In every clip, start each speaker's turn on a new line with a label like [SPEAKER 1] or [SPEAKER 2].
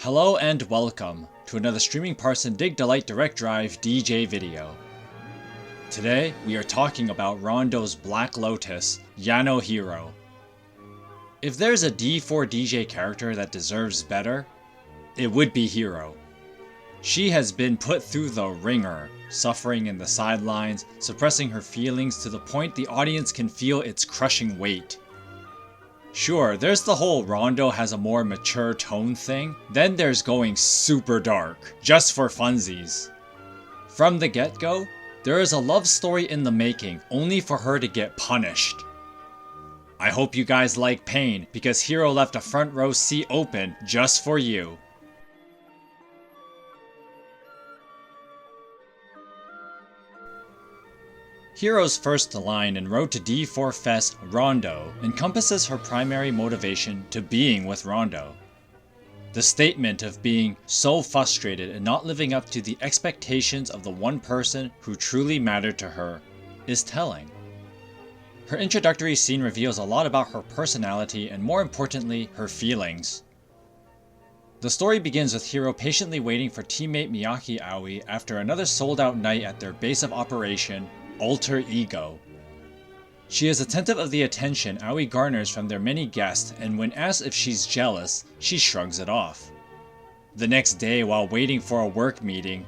[SPEAKER 1] Hello and welcome to another Streaming Parson Dig Delight Direct Drive DJ video. Today we are talking about Rondo's Black Lotus, Yano Hiiro. If there's a D4DJ character that deserves better, it would be Hiiro. She has been put through the ringer, suffering in the sidelines, suppressing her feelings to the point the audience can feel its crushing weight. Sure, there's the whole Rondo has a more mature tone thing, then there's going super dark, just for funsies. From the get-go, there is a love story in the making, only for her to get punished. I hope you guys like pain, because Hiiro left a front row seat open just for you. Hiiro's first line in Road to D4 Fest, Rondo, encompasses her primary motivation to being with Rondo. The statement of being so frustrated and not living up to the expectations of the one person who truly mattered to her is telling. Her introductory scene reveals a lot about her personality and, more importantly, her feelings. The story begins with Hiiro patiently waiting for teammate Miyaki Aoi after another sold-out night at their base of operation, Alter Ego. She is attentive of the attention Aoi garners from their many guests, and when asked if she's jealous, she shrugs it off. The next day, while waiting for a work meeting,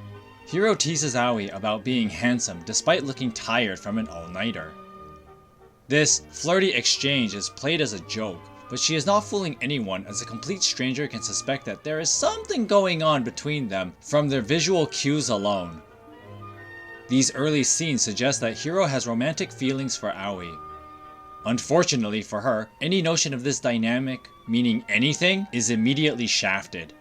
[SPEAKER 1] Hiiro teases Aoi about being handsome despite looking tired from an all-nighter. This flirty exchange is played as a joke, but she is not fooling anyone, as a complete stranger can suspect that there is something going on between them from their visual cues alone. These early scenes suggest that Hiiro has romantic feelings for Aoi. Unfortunately for her, any notion of this dynamic, meaning anything, is immediately shafted.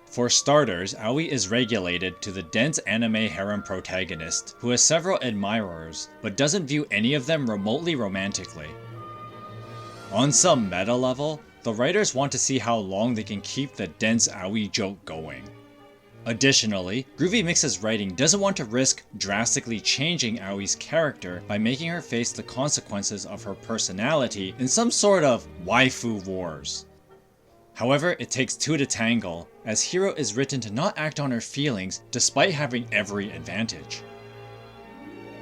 [SPEAKER 1] For starters, Aoi is regulated to the dense anime harem protagonist, who has several admirers, but doesn't view any of them remotely romantically. On some meta level, the writers want to see how long they can keep the dense Aoi joke going. Additionally, Groovy Mix's writing doesn't want to risk drastically changing Aoi's character by making her face the consequences of her personality in some sort of waifu wars. However, it takes two to tangle, as Hiiro is written to not act on her feelings despite having every advantage.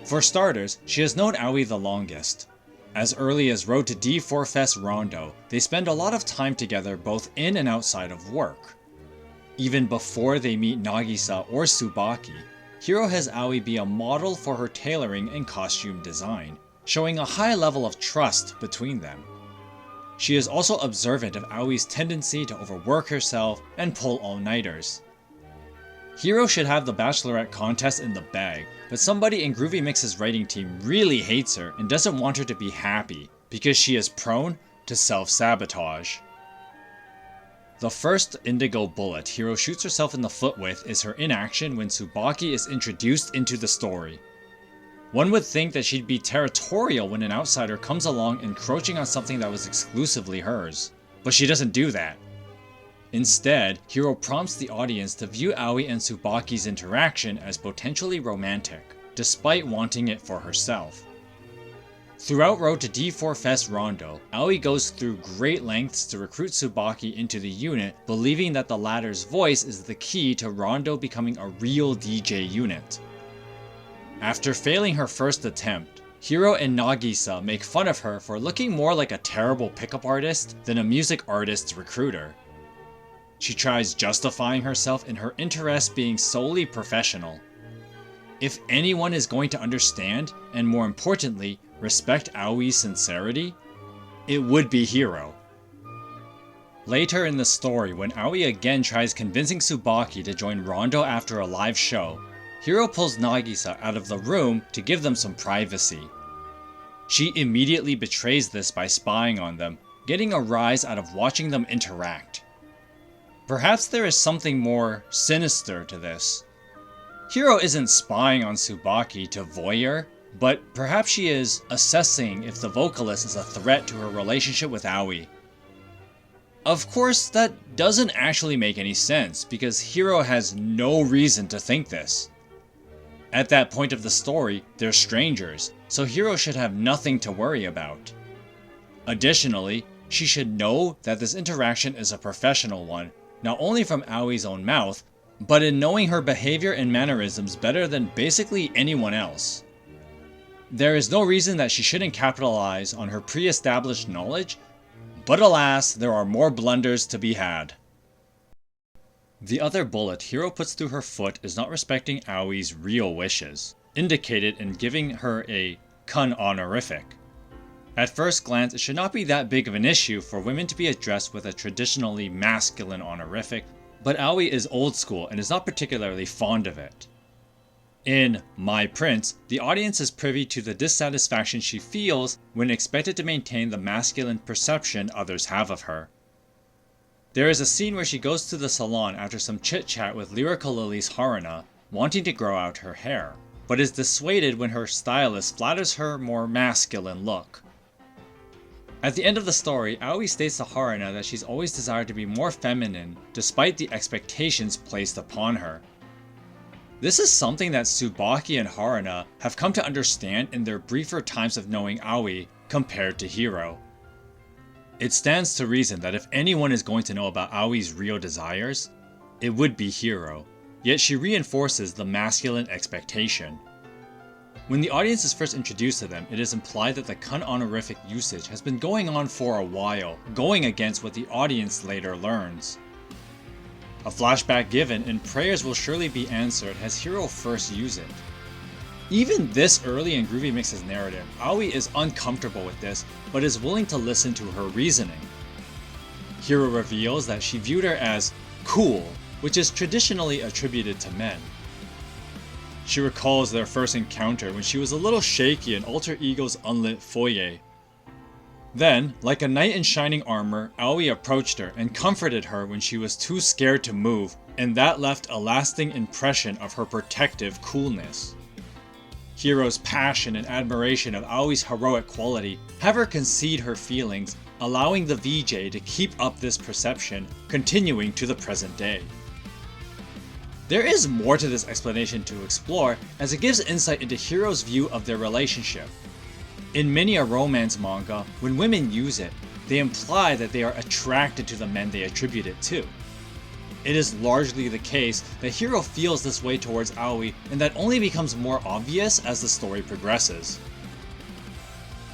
[SPEAKER 1] For starters, she has known Aoi the longest. As early as Road to D4 Fest Rondo, they spend a lot of time together both in and outside of work. Even before they meet Nagisa or Tsubaki, Hiiro has Aoi be a model for her tailoring and costume design, showing a high level of trust between them. She is also observant of Aoi's tendency to overwork herself and pull all-nighters. Hiiro should have the Bachelorette contest in the bag, but somebody in Groovy Mix's writing team really hates her and doesn't want her to be happy, because she is prone to self-sabotage. The first indigo bullet Hiiro shoots herself in the foot with is her inaction when Tsubaki is introduced into the story. One would think that she'd be territorial when an outsider comes along encroaching on something that was exclusively hers, but she doesn't do that. Instead, Hiiro prompts the audience to view Aoi and Tsubaki's interaction as potentially romantic, despite wanting it for herself. Throughout Road to D4 Fest Rondo, Aoi goes through great lengths to recruit Tsubaki into the unit, believing that the latter's voice is the key to Rondo becoming a real DJ unit. After failing her first attempt, Hiiro and Nagisa make fun of her for looking more like a terrible pickup artist than a music artist recruiter. She tries justifying herself in her interests being solely professional. If anyone is going to understand, and more importantly, respect Aoi's sincerity, it would be Hiiro. Later in the story, when Aoi again tries convincing Tsubaki to join Rondo after a live show, Hiiro pulls Nagisa out of the room to give them some privacy. She immediately betrays this by spying on them, getting a rise out of watching them interact. Perhaps there is something more sinister to this. Hiiro isn't spying on Tsubaki to voyeur, but perhaps she is assessing if the vocalist is a threat to her relationship with Aoi. Of course, that doesn't actually make any sense, because Hiiro has no reason to think this. At that point of the story, they're strangers, so Hiiro should have nothing to worry about. Additionally, she should know that this interaction is a professional one, not only from Aoi's own mouth, but in knowing her behavior and mannerisms better than basically anyone else. There is no reason that she shouldn't capitalize on her pre-established knowledge, but alas, there are more blunders to be had. The other bullet Hiiro puts through her foot is not respecting Aoi's real wishes, indicated in giving her a kun honorific. At first glance, it should not be that big of an issue for women to be addressed with a traditionally masculine honorific, but Aoi is old school and is not particularly fond of it. In My Prince, the audience is privy to the dissatisfaction she feels when expected to maintain the masculine perception others have of her. There is a scene where she goes to the salon after some chit-chat with Lyrical Lily's Haruna, wanting to grow out her hair, but is dissuaded when her stylist flatters her more masculine look. At the end of the story, Aoi states to Haruna that she's always desired to be more feminine despite the expectations placed upon her. This is something that Tsubaki and Haruna have come to understand in their briefer times of knowing Aoi compared to Hiiro. It stands to reason that if anyone is going to know about Aoi's real desires, it would be Hiiro, yet she reinforces the masculine expectation. When the audience is first introduced to them, it is implied that the kun honorific usage has been going on for a while, going against what the audience later learns. A flashback given and prayers will surely be answered as Hiiro first use it. Even this early in Groovy Mix's narrative, Aoi is uncomfortable with this, but is willing to listen to her reasoning. Hiiro reveals that she viewed her as cool, which is traditionally attributed to men. She recalls their first encounter when she was a little shaky in Alter Ego's unlit foyer. Then, like a knight in shining armor, Aoi approached her and comforted her when she was too scared to move, and that left a lasting impression of her protective coolness. Hiiro's passion and admiration of Aoi's heroic quality have her concede her feelings, allowing the VJ to keep up this perception, continuing to the present day. There is more to this explanation to explore, as it gives insight into Hiiro's view of their relationship. In many a romance manga, when women use it, they imply that they are attracted to the men they attribute it to. It is largely the case that Hiiro feels this way towards Aoi, and that only becomes more obvious as the story progresses.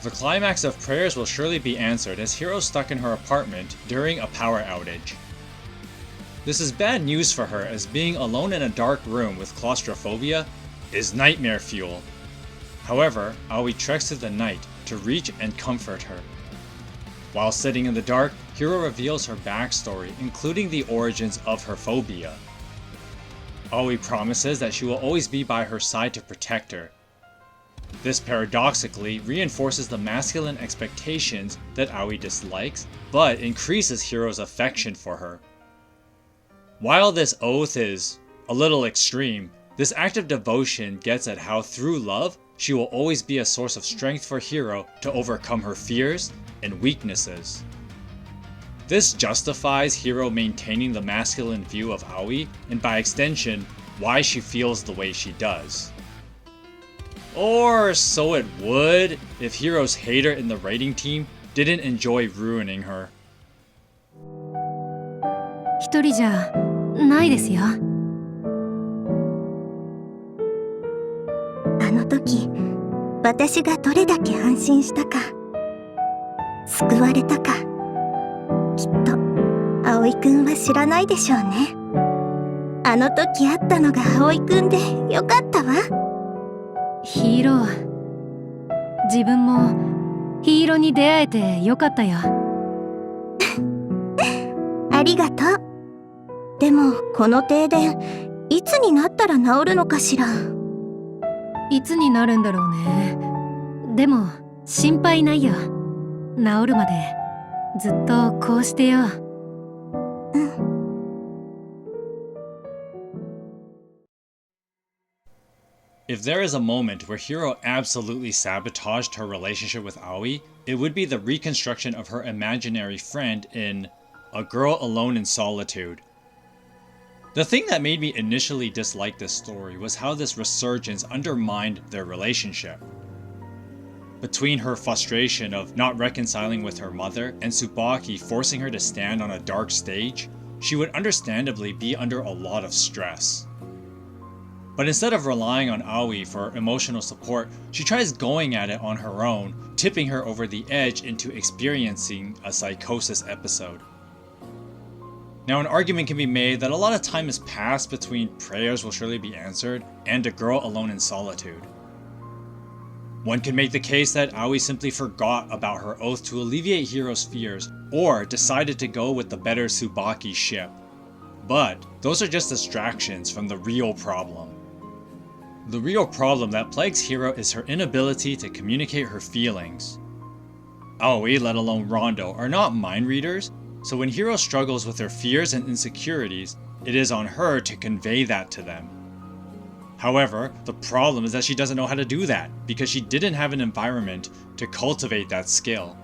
[SPEAKER 1] The climax of prayers will surely be answered as Hiiro is stuck in her apartment during a power outage. This is bad news for her, as being alone in a dark room with claustrophobia is nightmare fuel. However, Aoi treks through the night to reach and comfort her. While sitting in the dark, Hiiro reveals her backstory, including the origins of her phobia. Aoi promises that she will always be by her side to protect her. This paradoxically reinforces the masculine expectations that Aoi dislikes, but increases Hiiro's affection for her. While this oath is a little extreme, this act of devotion gets at how through love, she will always be a source of strength for Hiiro to overcome her fears and weaknesses. This justifies Hiiro maintaining the masculine view of Aoi, and by extension, why she feels the way she does. Or so it would if Hiiro's hater in the writing team didn't enjoy ruining her.
[SPEAKER 2] 一人じゃないですよ。あの時、私がどれだけ安心したか、救われたか、きっと葵くんは知らないでしょうね。あの時会ったのが葵くんでよかったわ。ヒーロー、自分もヒーローに出会えてよかったよ。ありがとう。でもこの停電いつになったら治るのかしら。いつになるんだろうね。でも心配ないよ。治るまでずっとこうしてよ。うん。
[SPEAKER 1] If there is a moment where Hiiro absolutely sabotaged her relationship with Aoi, it would be the reconstruction of her imaginary friend in A Girl Alone in Solitude. The thing that made me initially dislike this story was how this resurgence undermined their relationship. Between her frustration of not reconciling with her mother and Tsubaki forcing her to stand on a dark stage, she would understandably be under a lot of stress. But instead of relying on Aoi for emotional support, she tries going at it on her own, tipping her over the edge into experiencing a psychosis episode. Now, an argument can be made that a lot of time has passed between prayers will surely be answered and a girl alone in solitude. One can make the case that Aoi simply forgot about her oath to alleviate Hiro's fears, or decided to go with the better Tsubaki ship. But those are just distractions from the real problem. The real problem that plagues Hiro is her inability to communicate her feelings. Aoi, let alone Rondo, are not mind readers, so when Hiro struggles with her fears and insecurities, it is on her to convey that to them. However, the problem is that she doesn't know how to do that, because she didn't have an environment to cultivate that skill.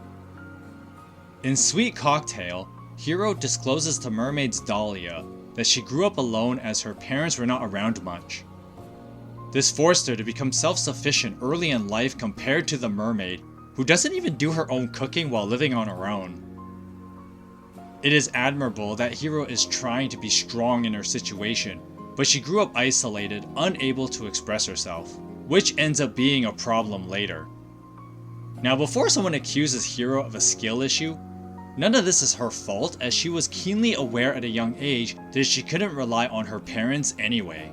[SPEAKER 1] In Sweet Cocktail, Hiro discloses to mermaids Dahlia that she grew up alone as her parents were not around much. This forced her to become self-sufficient early in life compared to the mermaid, who doesn't even do her own cooking while living on her own. It is admirable that Hiro is trying to be strong in her situation, but she grew up isolated, unable to express herself, which ends up being a problem later. Now, before someone accuses Hiro of a skill issue, none of this is her fault, as she was keenly aware at a young age that she couldn't rely on her parents anyway.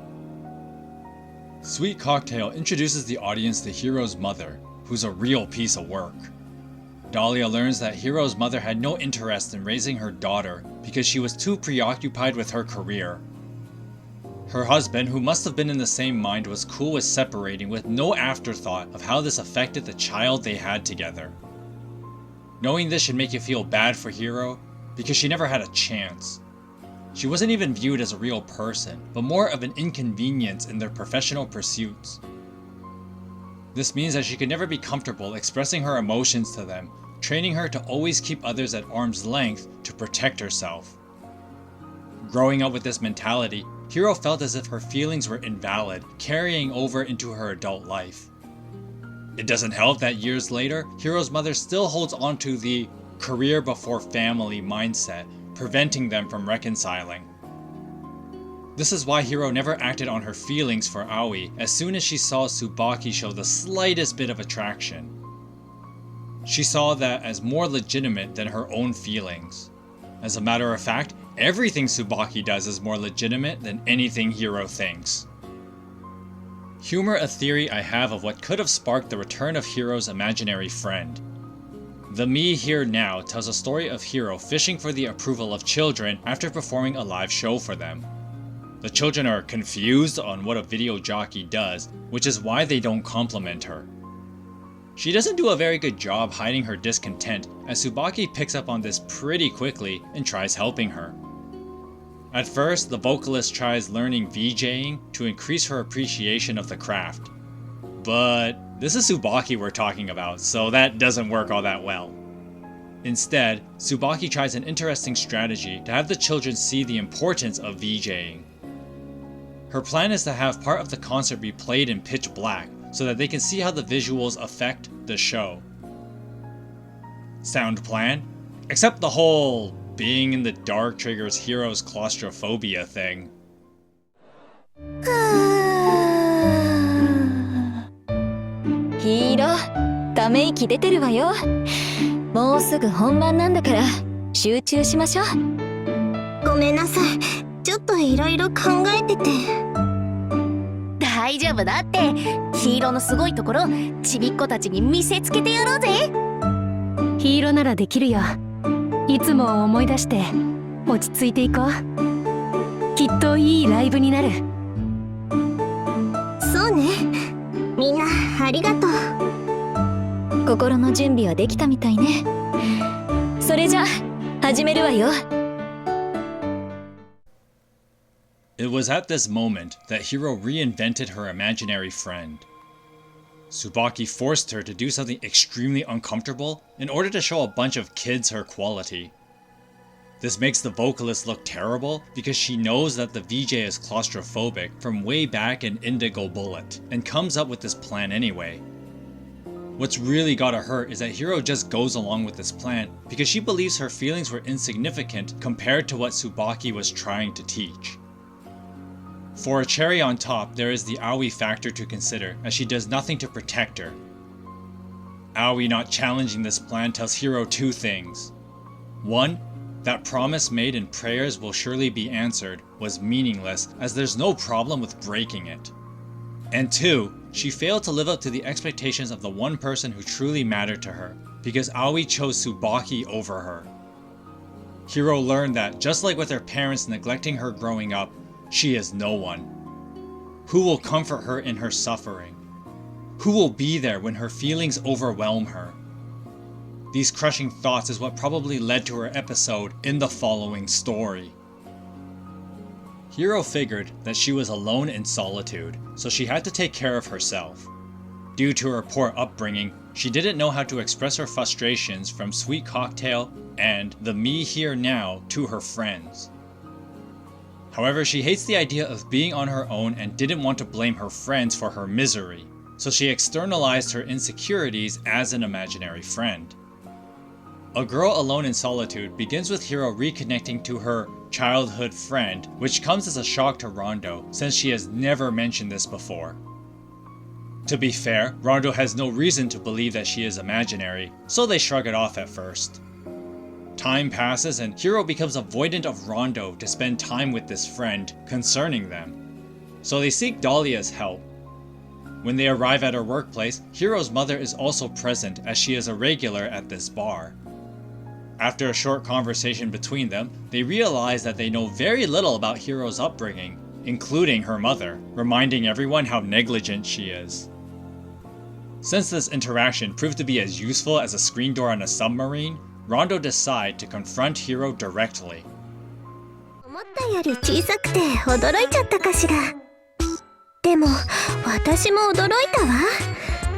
[SPEAKER 1] Sweet Cocktail introduces the audience to Hiro's mother, who's a real piece of work. Dahlia learns that Hiro's mother had no interest in raising her daughter because she was too preoccupied with her career. Her husband, who must have been in the same mind, was cool with separating with no afterthought of how this affected the child they had together. Knowing this should make you feel bad for Hiro, because she never had a chance. She wasn't even viewed as a real person, but more of an inconvenience in their professional pursuits. This means that she could never be comfortable expressing her emotions to them, training her to always keep others at arm's length to protect herself. Growing up with this mentality, Hiro felt as if her feelings were invalid, carrying over into her adult life. It doesn't help that years later, Hiro's mother still holds on to the career before family mindset, preventing them from reconciling. This is why Hiro never acted on her feelings for Aoi as soon as she saw Tsubaki show the slightest bit of attraction. She saw that as more legitimate than her own feelings. As a matter of fact, everything Tsubaki does is more legitimate than anything Hiro thinks. Humor a theory I have of what could have sparked the return of Hiro's imaginary friend. The Me Here Now tells a story of Hiro fishing for the approval of children after performing a live show for them. The children are confused on what a video jockey does, which is why they don't compliment her. She doesn't do a very good job hiding her discontent, as Tsubaki picks up on this pretty quickly and tries helping her. At first, the vocalist tries learning VJing to increase her appreciation of the craft. But this is Tsubaki we're talking about, so that doesn't work all that well. Instead, Tsubaki tries an interesting strategy to have the children see the importance of VJing. Her plan is to have part of the concert be played in pitch black, so that they can see how the visuals affect the show. Sound plan? Except the whole being in the dark triggers Hiro's claustrophobia thing.
[SPEAKER 3] ヒーロー、ため息出てるわよ。もうすぐ本番なんだから集中しましょう。
[SPEAKER 2] ごめんなさい。ちょっといろいろ考えてて。
[SPEAKER 3] 大丈夫だって。ヒーローのすごいところちびっ子たちに見せつけてやろうぜ。ヒーローならできるよ。いつも思い出して落ち着いていこう。きっといいライブになる。
[SPEAKER 2] そうね。みんなありがとう。
[SPEAKER 3] 心の準備はできたみたいね。それじゃ始めるわよ。
[SPEAKER 1] It was at this moment that Hiro reinvented her imaginary friend. Tsubaki forced her to do something extremely uncomfortable in order to show a bunch of kids her quality. This makes the vocalist look terrible because she knows that the VJ is claustrophobic from way back in Indigo Bullet and comes up with this plan anyway. What's really gotta hurt is that Hiiro just goes along with this plan because she believes her feelings were insignificant compared to what Tsubaki was trying to teach. For a cherry on top, there is the Aoi factor to consider, as she does nothing to protect her. Aoi not challenging this plan tells Hiiro two things. One, that promise made in prayers will surely be answered was meaningless as there's no problem with breaking it. And two, she failed to live up to the expectations of the one person who truly mattered to her, because Aoi chose Tsubaki over her. Hiiro learned that, just like with her parents neglecting her growing up, she is no one. Who will comfort her in her suffering? Who will be there when her feelings overwhelm her? These crushing thoughts is what probably led to her episode in the following story. Hiiro figured that she was alone in solitude, so she had to take care of herself. Due to her poor upbringing, she didn't know how to express her frustrations from Sweet Cocktail and the Me Here Now to her friends. However, she hates the idea of being on her own and didn't want to blame her friends for her misery, so she externalized her insecurities as an imaginary friend. A Girl Alone in Solitude begins with Hiiro reconnecting to her childhood friend, which comes as a shock to Rondo since she has never mentioned this before. To be fair, Rondo has no reason to believe that she is imaginary, so they shrug it off at first. Time passes and Hiiro becomes avoidant of Rondo to spend time with this friend concerning them, so they seek Dahlia's help. When they arrive at her workplace, Hiiro's mother is also present as she is a regular at this bar. After a short conversation between them, they realize that they know very little about Hiiro's upbringing, including her mother, reminding everyone how negligent she is. Since this interaction proved to be as useful as a screen door on a submarine, Rondo decides to confront Hiiro directly.
[SPEAKER 2] 思ったより小さくて驚いちゃったかしら。でも私も驚いたわ。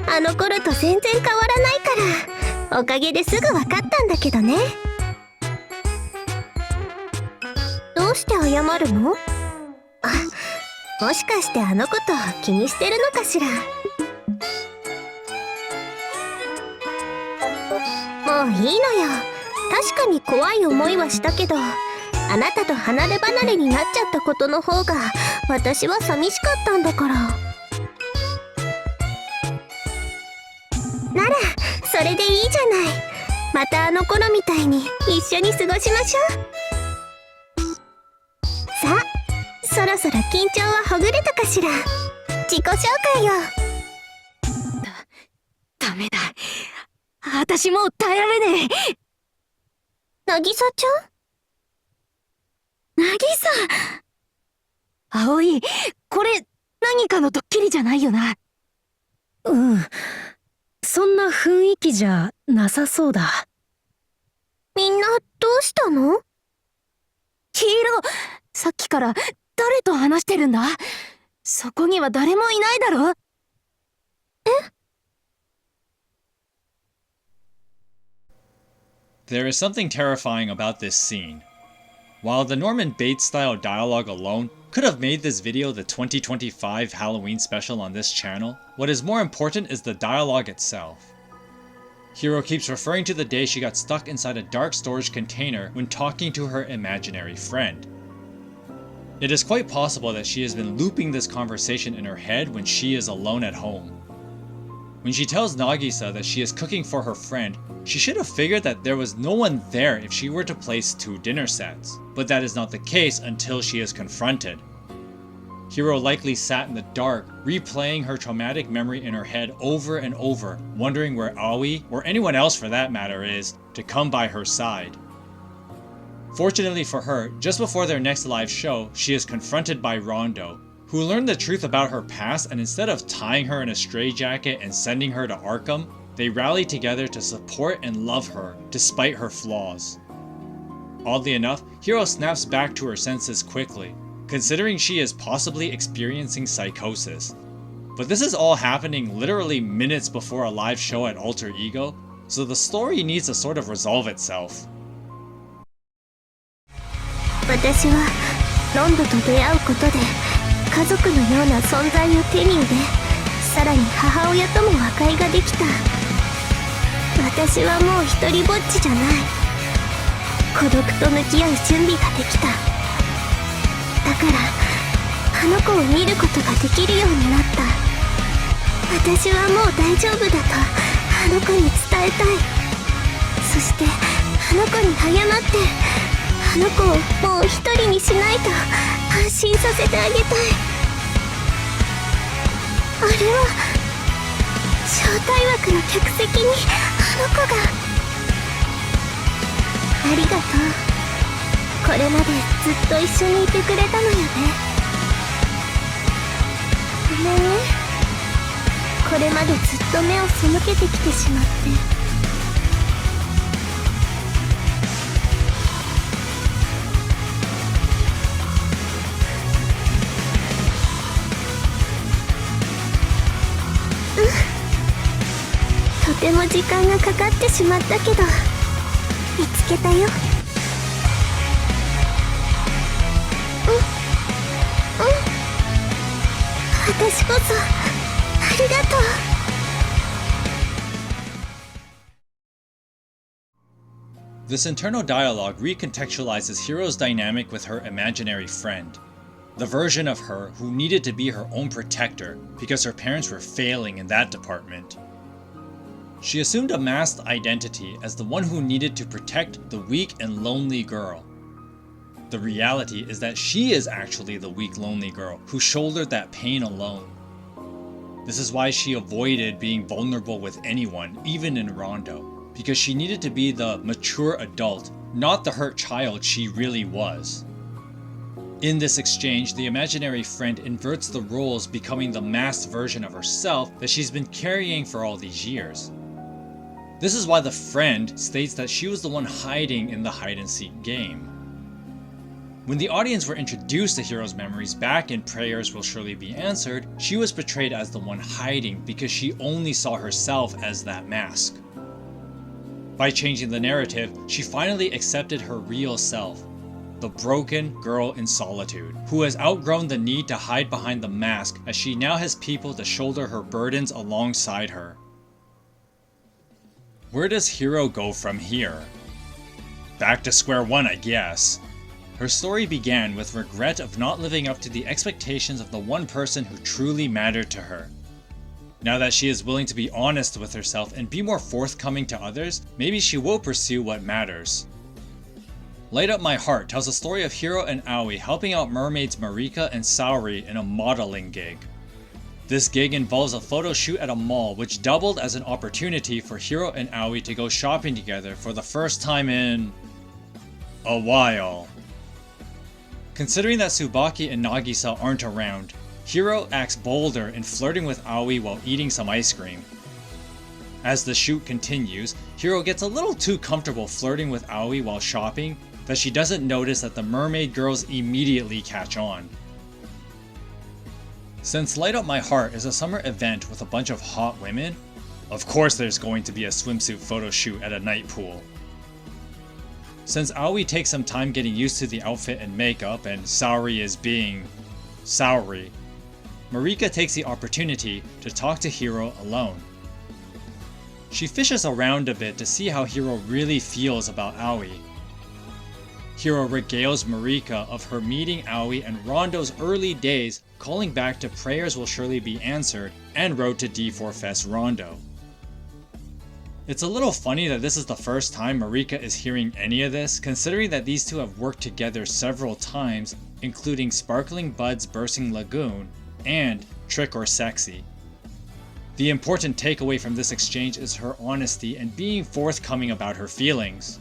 [SPEAKER 2] あの頃と全然変わらないから、おかげですぐ分かったんだけどね。どうして謝るの？あ、もしかしてあのこと気にしてるのかしら。もういいのよ。確かに怖い思いはしたけど、あなたと離れ離れになっちゃったことの方が私は寂しかったんだから。ならそれでいいじゃない。またあの頃みたいに一緒に過ごしましょう。さあ、そろそろ緊張はほぐれたかしら。自己紹介よ。
[SPEAKER 3] ダメだ。私もう耐えられねえ。
[SPEAKER 2] 渚ちゃん？
[SPEAKER 3] 渚！葵、これ何かのドッキリじゃないよな。うん。そんな雰囲気じゃなさそうだ。
[SPEAKER 2] みんなどうしたの？
[SPEAKER 3] ヒーロー、さっきから誰と話してるんだ？そこには誰もいないだろ？
[SPEAKER 2] え
[SPEAKER 1] ？There is something terrifying about this scene. While the Norman Bates-style dialogue alone could have made this video the 2025 Halloween special on this channel, what is more important is the dialogue itself. Hiiro keeps referring to the day she got stuck inside a dark storage container when talking to her imaginary friend. It is quite possible that she has been looping this conversation in her head when she is alone at home. When she tells Nagisa that she is cooking for her friend, she should have figured that there was no one there if she were to place 2 dinner sets, but that is not the case until she is confronted. Hiiro likely sat in the dark, replaying her traumatic memory in her head over and over, wondering where Aoi, or anyone else for that matter, is to come by her side. Fortunately for her, just before their next live show, she is confronted by Rondo, who learned the truth about her past, and instead of tying her in a straitjacket and sending her to Arkham, they rally together to support and love her, despite her flaws. Oddly enough, Hiiro snaps back to her senses quickly, considering she is possibly experiencing psychosis. But this is all happening literally minutes before a live show at Alter Ego, so the story needs to sort of resolve itself.
[SPEAKER 2] 私はロンドと出会うことで家族のような存在を手に入れ、さらに母親とも和解ができた。私はもう一人ぼっちじゃない。孤独と向き合う準備ができた。だからあの子を見ることができるようになった。私はもう大丈夫だとあの子に伝えたい。そしてあの子に謝って、あの子をもう一人にしないと安心させてあげたい。あれは招待枠の客席にあの子が。ありがとう。これまでずっと一緒にいてくれたのよね。ごめんね。これまでずっと目を背けてきてしまって。とても時間がかかってしまったけど見つけたよ。私こそありがとう。
[SPEAKER 1] This internal dialogue recontextualizes Hiro's dynamic with her imaginary friend, the version of her who needed to be her own protector because her parents were failing in that department. She assumed a masked identity as the one who needed to protect the weak and lonely girl. The reality is that she is actually the weak, lonely girl who shouldered that pain alone. This is why she avoided being vulnerable with anyone, even in Rondo, because she needed to be the mature adult, not the hurt child she really was. In this exchange, the imaginary friend inverts the roles, becoming the masked version of herself that she's been carrying for all these years. This is why the friend states that she was the one hiding in the hide-and-seek game. When the audience were introduced to Hiro's memories back in Prayers Will Surely Be Answered, she was portrayed as the one hiding because she only saw herself as that mask. By changing the narrative, she finally accepted her real self, the broken girl in solitude, who has outgrown the need to hide behind the mask as she now has people to shoulder her burdens alongside her. Where does Hiro go from here? Back to square one, I guess. Her story began with regret of not living up to the expectations of the one person who truly mattered to her. Now that she is willing to be honest with herself and be more forthcoming to others, maybe she will pursue what matters. Light Up My Heart tells the story of Hiro and Aoi helping out mermaids Marika and Saori in a modeling gig. This gig involves a photo shoot at a mall which doubled as an opportunity for Hiro and Aoi to go shopping together for the first time in a while. Considering that Tsubaki and Nagisa aren't around, Hiro acts bolder in flirting with Aoi while eating some ice cream. As the shoot continues, Hiro gets a little too comfortable flirting with Aoi while shopping that she doesn't notice that the mermaid girls immediately catch on. Since Light Up My Heart is a summer event with a bunch of hot women, of course there's going to be a swimsuit photo shoot at a night pool. Since Aoi takes some time getting used to the outfit and makeup and Saori is being Saori, Marika takes the opportunity to talk to Hiro alone. She fishes around a bit to see how Hiro really feels about Aoi. Hiro regales Marika of her meeting Aoi and Rondo's early days, calling back to Prayers Will Surely Be Answered and Road to D4 Fest Rondo. It's a little funny that this is the first time Marika is hearing any of this, considering that these two have worked together several times, including Sparkling Bud's Bursting Lagoon and Trick or Sexy. The important takeaway from this exchange is her honesty and being forthcoming about her feelings.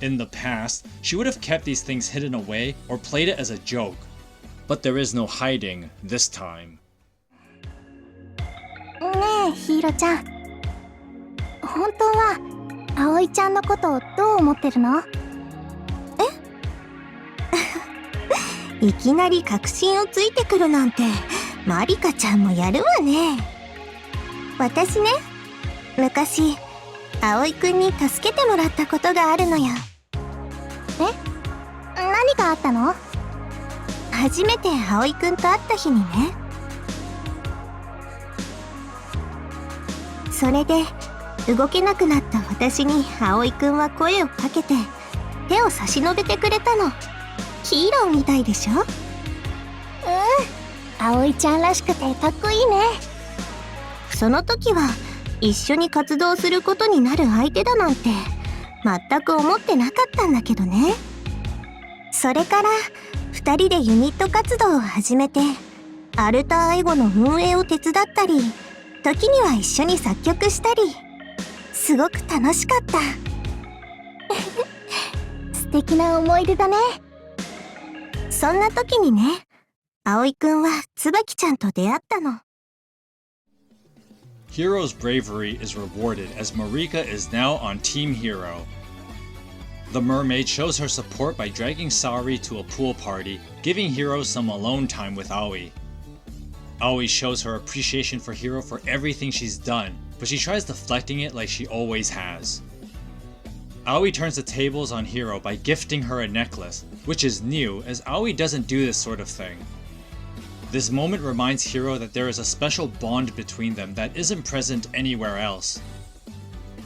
[SPEAKER 1] In the past, she would have kept these things hidden away or played it as a joke, but there is no hiding this time.
[SPEAKER 2] ねえ、ヒーローちゃん。本当は葵ちゃんのことをどう思ってるの？え？いきなり確信をついてくるなんてマリカちゃんもやるわね。私ね、昔葵くんに助けてもらったことがあるのよ。え？何があったの？初めて葵くんと会った日にね。それで動けなくなった私に葵くんは声をかけて手を差し伸べてくれたの。ヒーローみたいでしょ。葵ちゃんらしくてかっこいいね。その時は一緒に活動することになる相手だなんて全く思ってなかったんだけどね。それから2人でユニット活動を始めてアルターエゴの運営を手伝ったり、時には一緒に作曲したり、すごく楽しかった。素敵な思い出だね。そんな時にね、葵くんは椿ちゃんと出会ったの。
[SPEAKER 1] Hiro's bravery is rewarded as Marika is now on Team Hero. The mermaid shows her support by dragging Saori to a pool party, giving Hiro some alone time with Aoi. Aoi shows her appreciation for Hiro for everything she's done, but she tries deflecting it like she always has. Aoi turns the tables on Hiro by gifting her a necklace, which is new as Aoi doesn't do this sort of thing. This moment reminds Hiro that there is a special bond between them that isn't present anywhere else.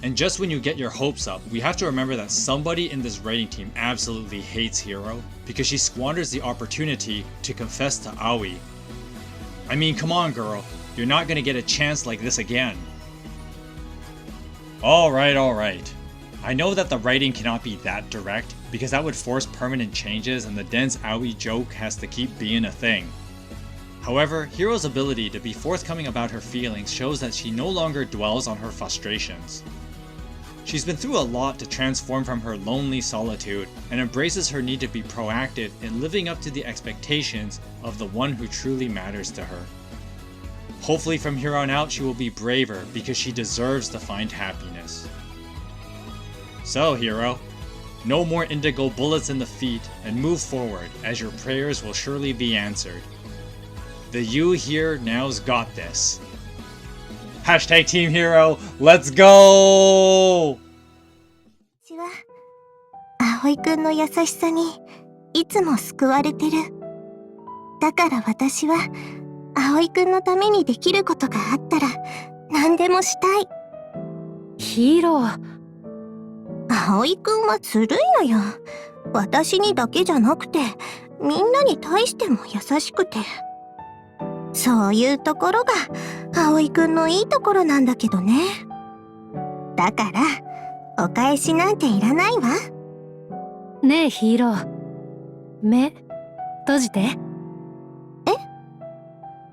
[SPEAKER 1] And just when you get your hopes up, we have to remember that somebody in this writing team absolutely hates Hiro because she squanders the opportunity to confess to Aoi. I mean, come on girl, you're not gonna get a chance like this again. Alright. I know that the writing cannot be that direct because that would force permanent changes and the dense Aoi joke has to keep being a thing. However, Hiro's ability to be forthcoming about her feelings shows that she no longer dwells on her frustrations. She's been through a lot to transform from her lonely solitude and embraces her need to be proactive in living up to the expectations of the one who truly matters to her. Hopefully from here on out she will be braver because she deserves to find happiness. So Hiro, no more indigo bullets in the feet and move forward as your prayers will surely be answered. The you here now's got this. Hashtag Team Hero, let's go!
[SPEAKER 2] 私は葵くんの優しさにいつも救われてる。だから私は葵くんのためにできることがあったら何でもしたい。
[SPEAKER 3] ヒーロー。
[SPEAKER 2] 葵くんはずるいのよ。私にだけじゃなくてみんなに対しても優しくて。そういうところが葵くんのいいところなんだけどね。だからお返しなんていらないわ。
[SPEAKER 3] ねえヒーロー、目閉じて。え？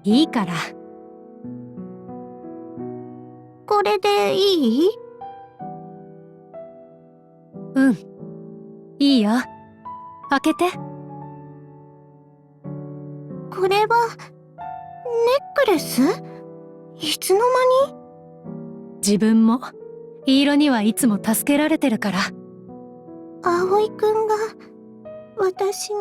[SPEAKER 3] いいから。
[SPEAKER 2] これでいい？
[SPEAKER 3] うん、いいよ。開けて。
[SPEAKER 2] これはネックレス？いつの間に？
[SPEAKER 3] 自分もヒーローにはいつも助けられてるから。
[SPEAKER 2] 葵くんが私に？